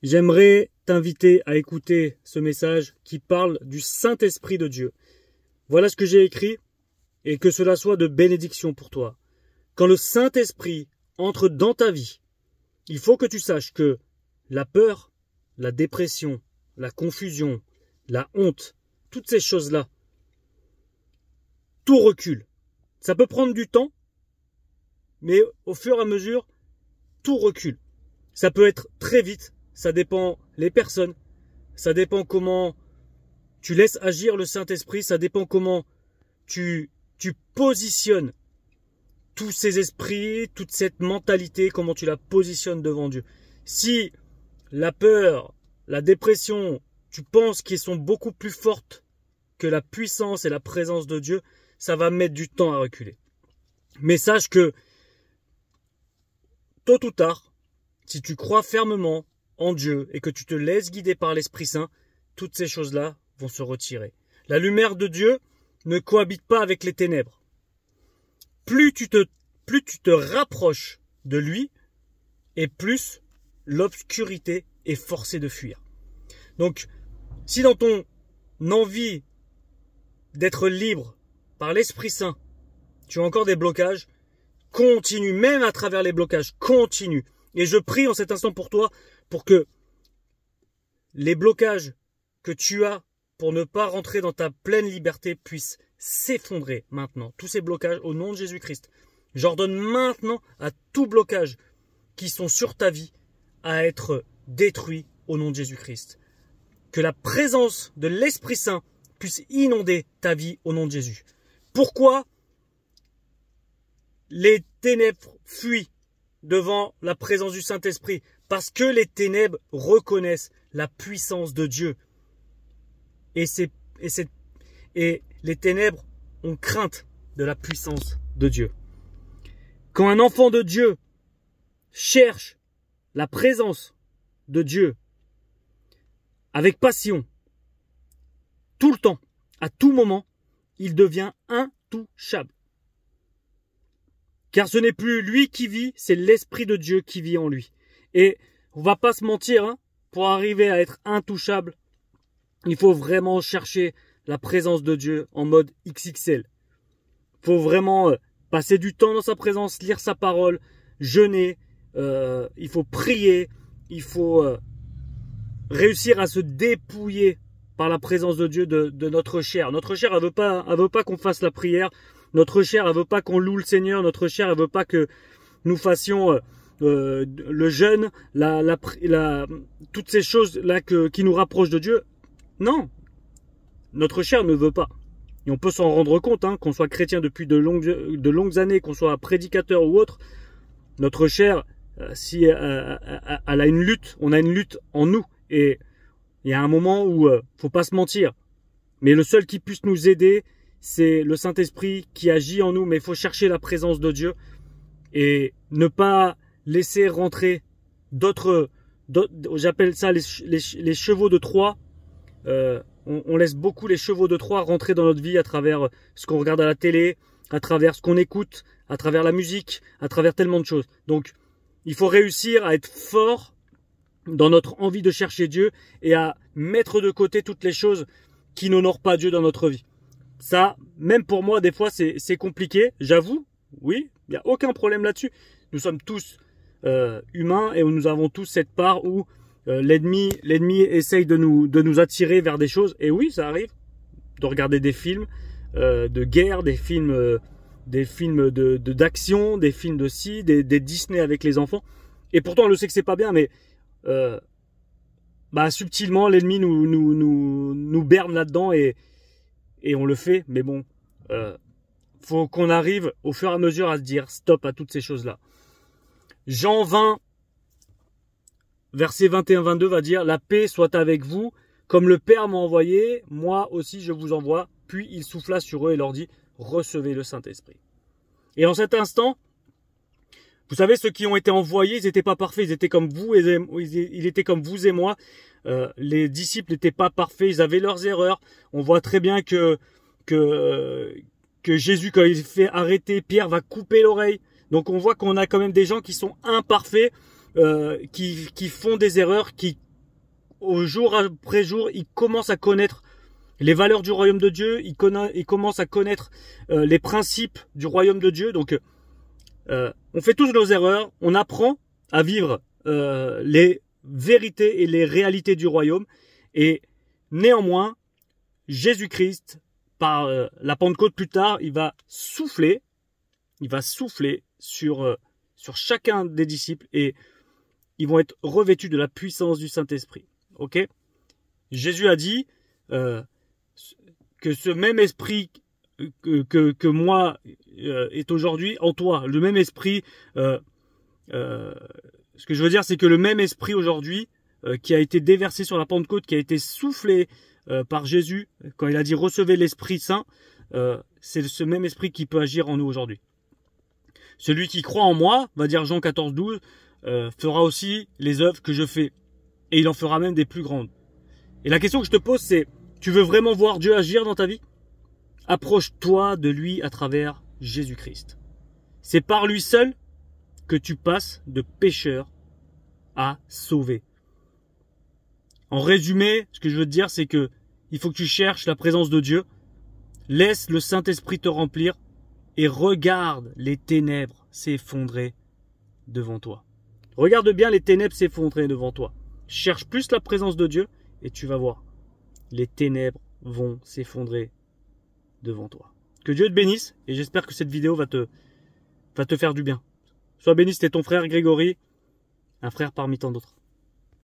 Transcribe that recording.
j'aimerais t'inviter à écouter ce message qui parle du Saint-Esprit de Dieu. Voilà ce que j'ai écrit et que cela soit de bénédiction pour toi. Quand le Saint-Esprit entre dans ta vie, il faut que tu saches que la peur, la dépression, la confusion, la honte, toutes ces choses-là, tout recule. Ça peut prendre du temps, mais au fur et à mesure, tout recule. Ça peut être très vite, ça dépend les personnes, ça dépend comment tu laisses agir le Saint-Esprit, ça dépend comment tu positionnes tous ces esprits, toute cette mentalité, comment tu la positionnes devant Dieu. Si la peur, la dépression, tu penses qu'elles sont beaucoup plus fortes que la puissance et la présence de Dieu, ça va mettre du temps à reculer. Mais sache que, tôt ou tard, si tu crois fermement en Dieu et que tu te laisses guider par l'Esprit Saint, toutes ces choses-là vont se retirer. La lumière de Dieu ne cohabite pas avec les ténèbres. Plus tu te rapproches de lui, et plus l'obscurité est forcée de fuir. Donc, si dans ton envie d'être libre par l'Esprit Saint, tu as encore des blocages, continue, même à travers les blocages, continue. Et je prie en cet instant pour toi, pour que les blocages que tu as pour ne pas rentrer dans ta pleine liberté puissent s'effondrer maintenant. Tous ces blocages au nom de Jésus-Christ. J'ordonne maintenant à tout blocage qui sont sur ta vie à être détruit au nom de Jésus-Christ. Que la présence de l'Esprit Saint puisse inonder ta vie au nom de Jésus. Pourquoi les ténèbres fuient devant la présence du Saint-Esprit? Parce que les ténèbres reconnaissent la puissance de Dieu. Et les ténèbres ont crainte de la puissance de Dieu. Quand un enfant de Dieu cherche la présence de Dieu avec passion, tout le temps, à tout moment, il devient intouchable. Car ce n'est plus lui qui vit, c'est l'Esprit de Dieu qui vit en lui. Et on va pas se mentir, hein, pour arriver à être intouchable, il faut vraiment chercher la présence de Dieu en mode XXL. Il faut vraiment passer du temps dans sa présence, lire sa parole, jeûner, il faut prier, il faut réussir à se dépouiller par la présence de Dieu de notre chair. Notre chair, elle veut pas qu'on fasse la prière. Notre chair, elle veut pas qu'on loue le Seigneur. Notre chair, elle veut pas que nous fassions le jeûne, toutes ces choses-là qui nous rapprochent de Dieu. Non, notre chair ne veut pas. Et on peut s'en rendre compte, hein, qu'on soit chrétien depuis de longues années, qu'on soit prédicateur ou autre. Notre chair, si elle a une lutte, on a une lutte en nous. Et il y a un moment où faut pas se mentir. Mais le seul qui puisse nous aider, c'est le Saint-Esprit qui agit en nous. Mais il faut chercher la présence de Dieu et ne pas laisser rentrer d'autres, j'appelle ça les chevaux de Troie. On laisse beaucoup les chevaux de Troie rentrer dans notre vie à travers ce qu'on regarde à la télé, à travers ce qu'on écoute, à travers la musique, à travers tellement de choses. Donc, il faut réussir à être fort dans notre envie de chercher Dieu et à mettre de côté toutes les choses qui n'honorent pas Dieu dans notre vie. Ça, même pour moi, des fois, c'est compliqué, j'avoue. Oui, il n'y a aucun problème là-dessus. Nous sommes tous humains et nous avons tous cette part où l'ennemi essaye de nous attirer vers des choses. Et oui, ça arrive de regarder des films de guerre, des films d'action, des films de ci, des Disney avec les enfants. Et pourtant, on le sait que c'est pas bien, mais subtilement, l'ennemi nous berne là-dedans et on le fait. Mais bon, faut qu'on arrive au fur et à mesure à se dire stop à toutes ces choses-là. Jean 20, verset 21-22 va dire « La paix soit avec vous, comme le Père m'a envoyé, moi aussi je vous envoie. » Puis il souffla sur eux et leur dit « Recevez le Saint-Esprit. » Et en cet instant, vous savez, ceux qui ont été envoyés, ils n'étaient pas parfaits, ils étaient comme vous et moi. Les disciples n'étaient pas parfaits, ils avaient leurs erreurs. On voit très bien que Jésus, quand il fait arrêter Pierre, va couper l'oreille. Donc on voit qu'on a quand même des gens qui sont imparfaits, qui font des erreurs, qui au jour après jour, il commence à connaître les valeurs du royaume de Dieu, il commence à connaître les principes du royaume de Dieu. Donc, on fait tous nos erreurs, on apprend à vivre les vérités et les réalités du royaume. Et néanmoins, Jésus-Christ, par la Pentecôte plus tard, il va souffler sur chacun des disciples et ils vont être revêtus de la puissance du Saint-Esprit. Ok ? Jésus a dit que ce même esprit que moi est aujourd'hui en toi. Le même esprit, ce que je veux dire, c'est que le même esprit aujourd'hui qui a été déversé sur la Pentecôte, qui a été soufflé par Jésus, quand il a dit recevez l'Esprit Saint, c'est ce même esprit qui peut agir en nous aujourd'hui. Celui qui croit en moi, va dire Jean 14, 12, fera aussi les œuvres que je fais. Et il en fera même des plus grandes. Et la question que je te pose, c'est, tu veux vraiment voir Dieu agir dans ta vie? Approche-toi de lui à travers Jésus-Christ. C'est par lui seul que tu passes de pécheur à sauvé. En résumé, ce que je veux te dire, c'est que il faut que tu cherches la présence de Dieu, laisse le Saint-Esprit te remplir et regarde les ténèbres s'effondrer devant toi. Regarde bien les ténèbres s'effondrer devant toi. Cherche plus la présence de Dieu et tu vas voir. Les ténèbres vont s'effondrer devant toi. Que Dieu te bénisse et j'espère que cette vidéo va te faire du bien. Sois béni, c'était ton frère Grégory, un frère parmi tant d'autres.